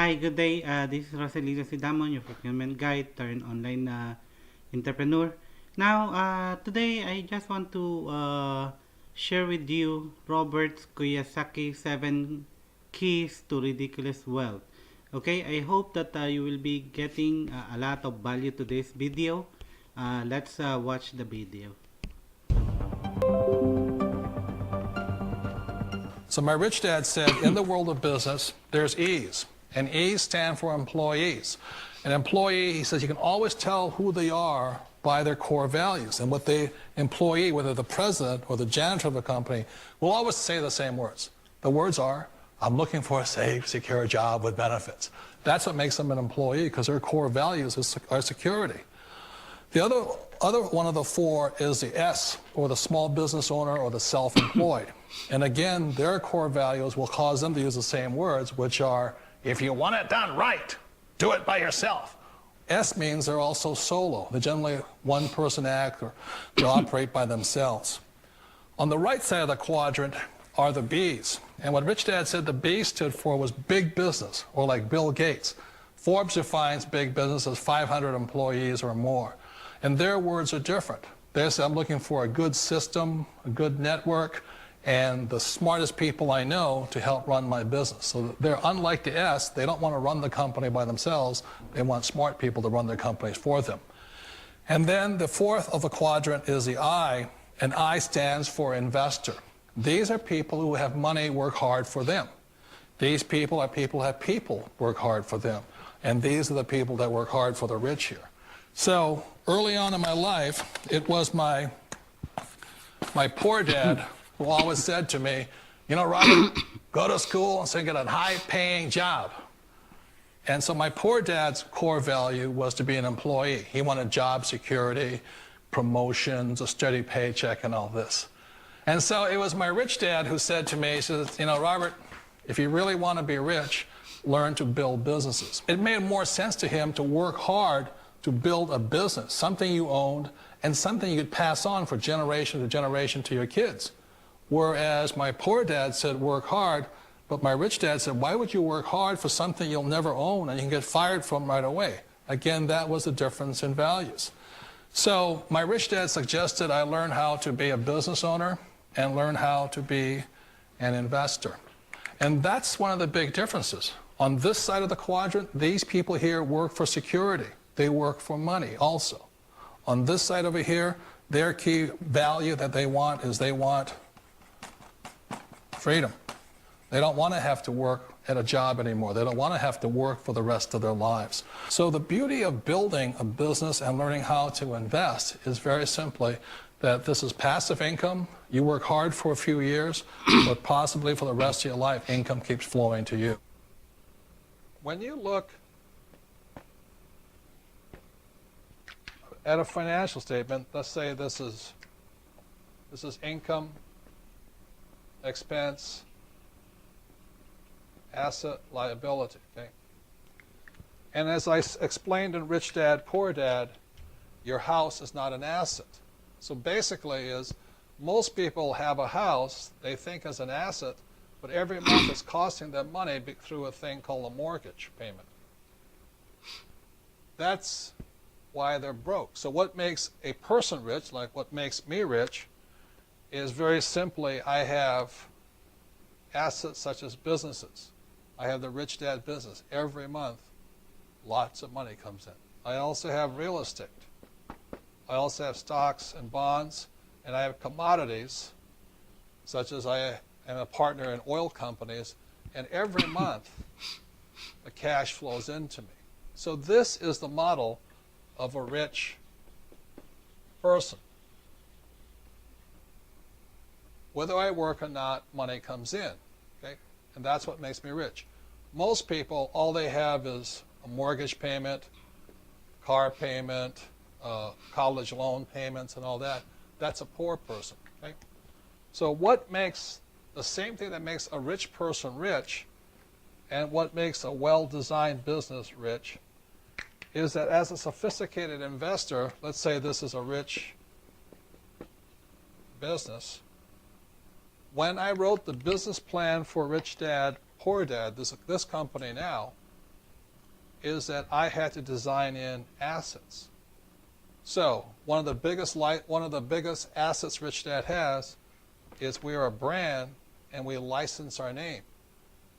Hi, good day. This is Roselito Sidamon, your fulfillment guide turned online entrepreneur. Now, today I just want to share with you Robert Kiyosaki 7 Keys to Ridiculous Wealth. Okay, I hope that you will be getting a lot of value to this video. Let's watch the video. So my rich dad said, in the world of business, there's E's. And E's stand for employees. An employee, he says, you can always tell who they are by their core values. And what the employee, whether the president or the janitor of the company, will always say the same words. The words are, I'm looking for a safe, secure job with benefits. That's what makes them an employee, because their core values are security. The other one of the four is the S, or the small business owner or the self-employed. And again, their core values will cause them to use the same words, which are, if you want it done right, do it by yourself. S means they're also solo. They're generally one-person act, or they operate by themselves. On the right side of the quadrant are the B's. And what Rich Dad said the B stood for was big business, or like Bill Gates. Forbes defines big business as 500 employees or more. And their words are different. They say, I'm looking for a good system, a good network, and the smartest people I know to help run my business. So they're unlike the S. They don't want to run the company by themselves. They want smart people to run their companies for them. And then the fourth of the quadrant is the I, and I stands for investor. These are people who have money work hard for them. These people are people who have people work hard for them. And these are the people that work hard for the rich here. So early on in my life, it was my poor dad who always said to me, you know, Robert, go to school and so get a high-paying job. And so my poor dad's core value was to be an employee. He wanted job security, promotions, a steady paycheck, and all this. And so it was my rich dad who said to me, he says, you know, Robert, if you really want to be rich, learn to build businesses. It made more sense to him to work hard to build a business, something you owned, and something you could pass on for generation to generation to your kids. Whereas my poor dad said work hard, but my rich dad said, why would you work hard for something you'll never own and you can get fired from right away? Again, that was the difference in values. So my rich dad suggested I learn how to be a business owner and learn how to be an investor. And that's one of the big differences. On this side of the quadrant, these people here work for security. They work for money also. On this side over here, their key value that they want is they want freedom. They don't want to have to work at a job anymore. They don't want to have to work for the rest of their lives. So the beauty of building a business and learning how to invest is very simply that this is passive income. You work hard for a few years, but possibly for the rest of your life, income keeps flowing to you. When you look at a financial statement, let's say this is income, expense, asset, liability, okay? And as I explained in Rich Dad, Poor Dad, your house is not an asset. So basically is, most people have a house they think as an asset, but every month it's costing them money through a thing called a mortgage payment. That's why they're broke. So what makes a person rich, like what makes me rich, is very simply I have assets such as businesses. I have the Rich Dad business. Every month, lots of money comes in. I also have real estate. I also have stocks and bonds, and I have commodities, such as I am a partner in oil companies, and every month the cash flows into me. So this is the model of a rich person. Whether I work or not, money comes in, okay? And that's what makes me rich. Most people, all they have is a mortgage payment, car payment, college loan payments and all that. That's a poor person, okay? So what makes the same thing that makes a rich person rich and what makes a well-designed business rich is that as a sophisticated investor, let's say this is a rich business, when I wrote the business plan for Rich Dad, Poor Dad, this company now, is that I had to design in assets. So one of the biggest assets Rich Dad has is we are a brand and we license our name.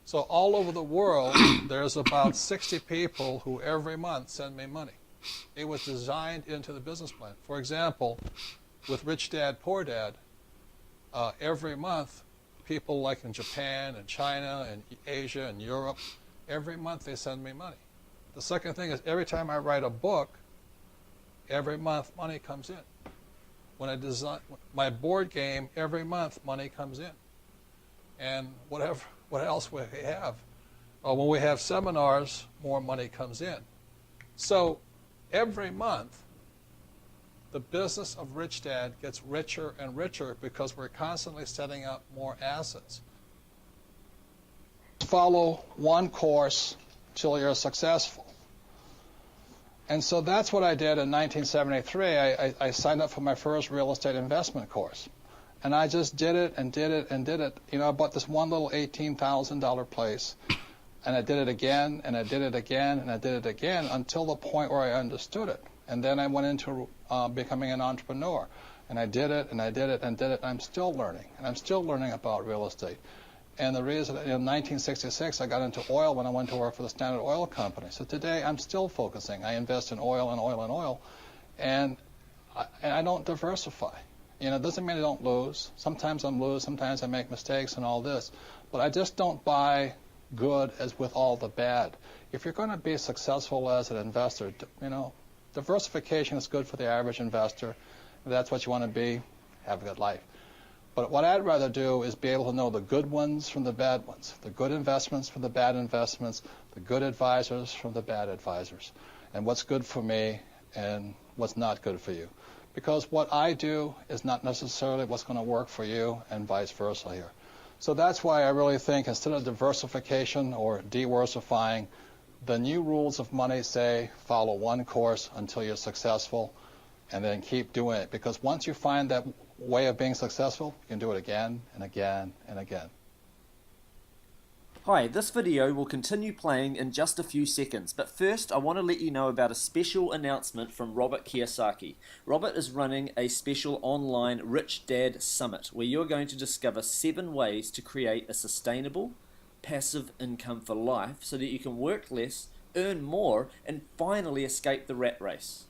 So all over the world, there's about 60 people who every month send me money. It was designed into the business plan. For example, with Rich Dad, Poor Dad, every month, people like in Japan and China and Asia and Europe, every month they send me money. The second thing is every time I write a book, every month money comes in. When I design my board game, every month money comes in. And what else we have? When we have seminars, more money comes in. So every month, the business of Rich Dad gets richer and richer because we're constantly setting up more assets. Follow one course till you're successful. And so that's what I did in 1973. I signed up for my first real estate investment course. And I just did it and did it and did it. You know, I bought this one little $18,000 place. And I did it again, and I did it again, and I did it again until the point where I understood it. And then I went into becoming an entrepreneur. And I did it, and I did it, and did it. And I'm still learning. And I'm still learning about real estate. And the reason, in 1966, I got into oil when I went to work for the Standard Oil Company. So today, I'm still focusing. I invest in oil and oil and oil. And I don't diversify. You know, it doesn't mean I don't lose. Sometimes I'm lose. Sometimes I make mistakes and all this. But I just don't buy good as with all the bad. If you're going to be successful as an investor, you know, diversification is good for the average investor. If that's what you want to be, have a good life. But what I'd rather do is be able to know the good ones from the bad ones, the good investments from the bad investments, the good advisors from the bad advisors, and what's good for me and what's not good for you. Because what I do is not necessarily what's going to work for you and vice versa here. So that's why I really think instead of diversification or diversifying, the new rules of money say follow one course until you're successful and then keep doing it. Because once you find that way of being successful, you can do it again and again and again. Hi, this video will continue playing in just a few seconds, but first I want to let you know about a special announcement from Robert Kiyosaki. Robert is running a special online Rich Dad Summit where you're going to discover 7 ways to create a sustainable, passive income for life so that you can work less, earn more, and finally escape the rat race.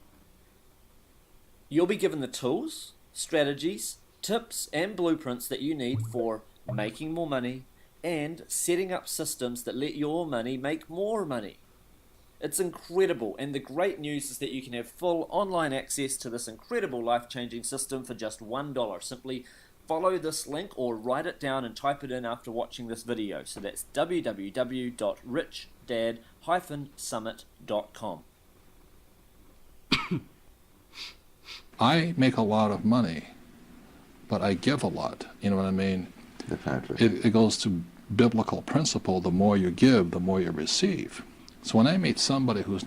You'll be given the tools, strategies, tips, and blueprints that you need for making more money, and setting up systems that let your money make more money. It's incredible, and the great news is that you can have full online access to this incredible life-changing system for just $1. Simply follow this link or write it down and type it in after watching this video. So that's www.richdad-summit.com. I make a lot of money, but I give a lot. You know what I mean? It goes to biblical principle: the more you give, the more you receive. So when I meet somebody who's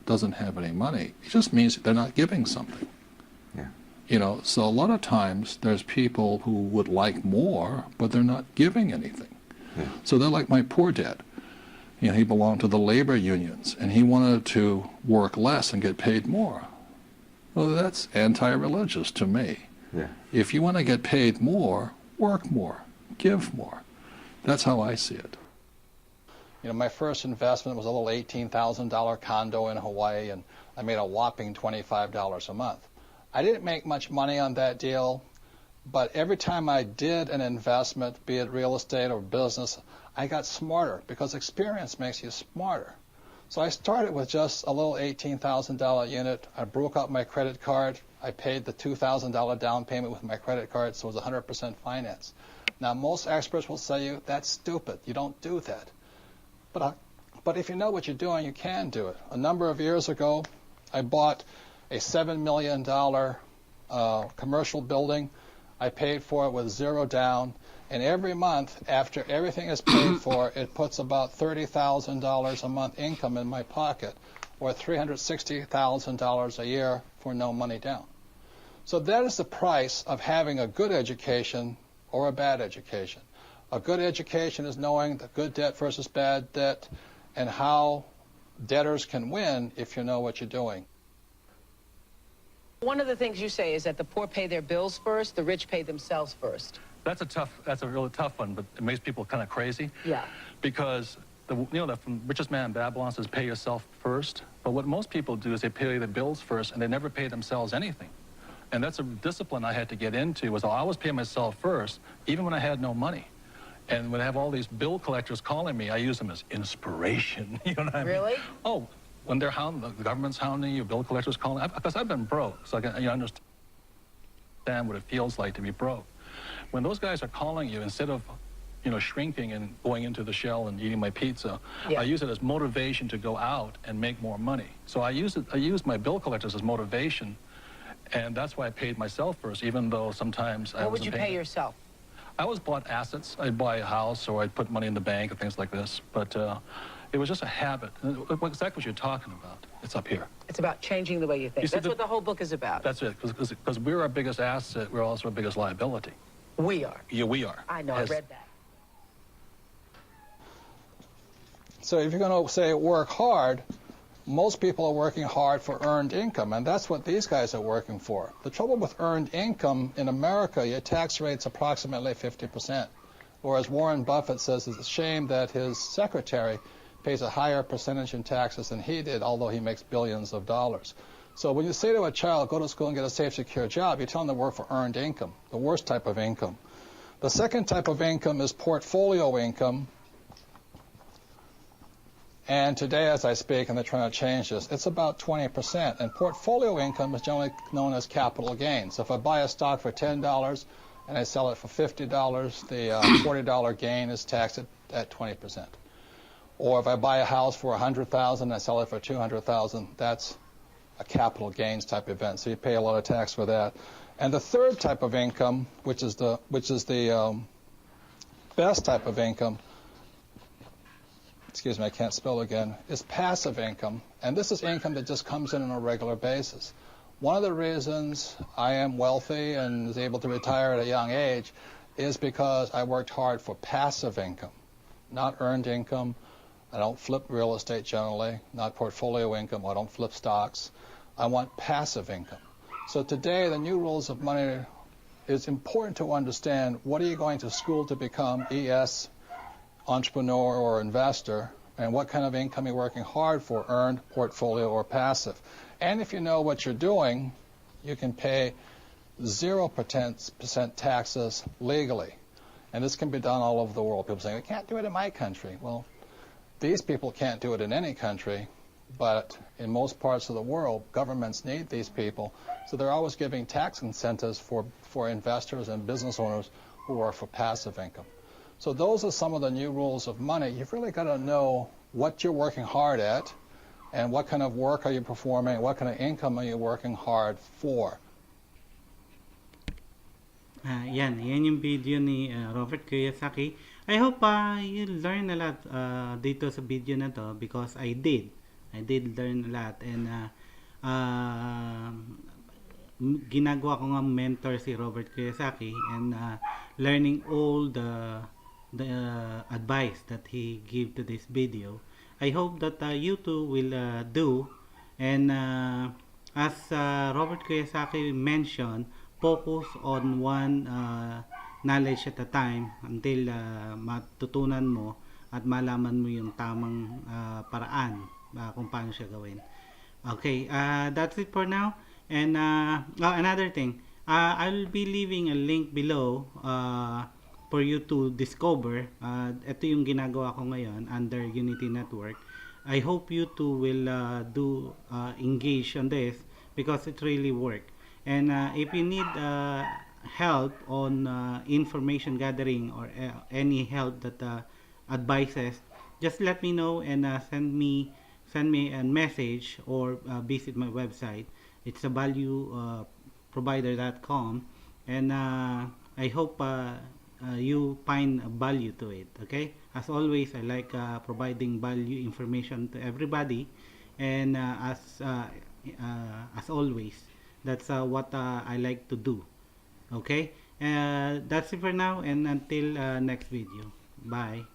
doesn't have any money, it just means they're not giving something. Yeah. You know, so a lot of times there's people who would like more, but they're not giving anything. Yeah. So they're like my poor dad. You know, he belonged to the labor unions, and he wanted to work less and get paid more. Well, that's anti-religious to me. Yeah. If you want to get paid more, work more, give more. That's how I see it. You know, my first investment was a little $18,000 condo in Hawaii, and I made a whopping $25 a month. I didn't make much money on that deal, but every time I did an investment, be it real estate or business, I got smarter because experience makes you smarter. So I started with just a little $18,000 unit. I broke out my credit card. I paid the $2,000 down payment with my credit card, so it was 100% finance. Now, most experts will say you, that's stupid. You don't do that. But if you know what you're doing, you can do it. A number of years ago, I bought a $7 million commercial building. I paid for it with zero down. And every month, after everything is paid for, it puts about $30,000 a month income in my pocket, or $360,000 a year for no money down. So that is the price of having a good education or a bad education. A good education is knowing the good debt versus bad debt and how debtors can win if you know what you're doing. One of the things you say is that the poor pay their bills first, the rich pay themselves first. That's a really tough one, but it makes people kind of crazy. Yeah. Because the richest man in Babylon says pay yourself first. But what most people do is they pay their bills first and they never pay themselves anything. And that's a discipline I had to get into, was I always pay myself first, even when I had no money. And when I have all these bill collectors calling me, I use them as inspiration. You know what I mean? Really? Oh, when they're hounding, the government's hounding you, bill collectors calling, because I've been broke, so I can understand what it feels like to be broke. When those guys are calling you, instead of shrinking and going into the shell and eating my pizza, Yeah. I use it as motivation to go out and make more money. So I use my bill collectors as motivation, and that's why I paid myself first, even though sometimes I What would wasn't you paying pay it. yourself? I always bought assets. I'd buy a house or I'd put money in the bank and things like this. But it was just a habit. Exactly what you're talking about. It's up here. It's about changing the way you think. You see, That's what the whole book is about. That's it. Because we're our biggest asset. We're also our biggest liability. We are. Yeah, we are. I know, I read that. So if you're going to say work hard, most people are working hard for earned income, and that's what these guys are working for. The trouble with earned income in America, your tax rate's approximately 50%. Whereas Warren Buffett says it's a shame that his secretary pays a higher percentage in taxes than he did, although he makes billions of dollars. So when you say to a child, go to school and get a safe, secure job, you tell them to work for earned income, the worst type of income. The second type of income is portfolio income. And today, as I speak, and they're trying to change this, it's about 20%. And portfolio income is generally known as capital gains. So if I buy a stock for $10 and I sell it for $50, the $40 gain is taxed at 20%. Or if I buy a house for $100,000 and I sell it for $200,000, that's a capital gains type event. So you pay a lot of tax for that. And the third type of income, which is the best type of income, excuse me, I can't spell again, is passive income. And this is income that just comes in on a regular basis. One of the reasons I am wealthy and is able to retire at a young age is because I worked hard for passive income, not earned income. I don't flip real estate generally, not portfolio income. I don't flip stocks. I want passive income. So today, the new rules of money, it's important to understand what are you going to school to become, ES, entrepreneur or investor, and what kind of income you're working hard for, earned, portfolio, or passive. And if you know what you're doing, you can pay 0% taxes legally. And this can be done all over the world. People say, I can't do it in my country. Well, these people can't do it in any country, but in most parts of the world, governments need these people. So they're always giving tax incentives for investors and business owners who are for passive income. So those are some of the new rules of money. You've really got to know what you're working hard at and what kind of work are you performing, what kind of income are you working hard for. Yan yung video ni Robert Kiyosaki. I hope you learn a lot dito sa video na to, because I did learn a lot, and ginagawa ko nga mentor si Robert Kiyosaki, and learning all the advice that he give to this video. I hope that you too will do, and as Robert Kiyosaki mentioned, focus on one knowledge at a time until matutunan mo at malaman mo yung tamang paraan kung paano siya gawin. Okay, that's it for now. And another thing, I'll be leaving a link below for you to discover. Ito yung ginagawa ko ngayon under Unity Network. I hope you too will engage on this, because it really work. And if you need help on information gathering or any help that advices, just let me know and send me a message or visit my website. It's a valueprovider.com, and I hope you find value to it. Okay, as always, I like providing value information to everybody, and as always, that's what I like to do. Okay, that's it for now, and until next video. Bye.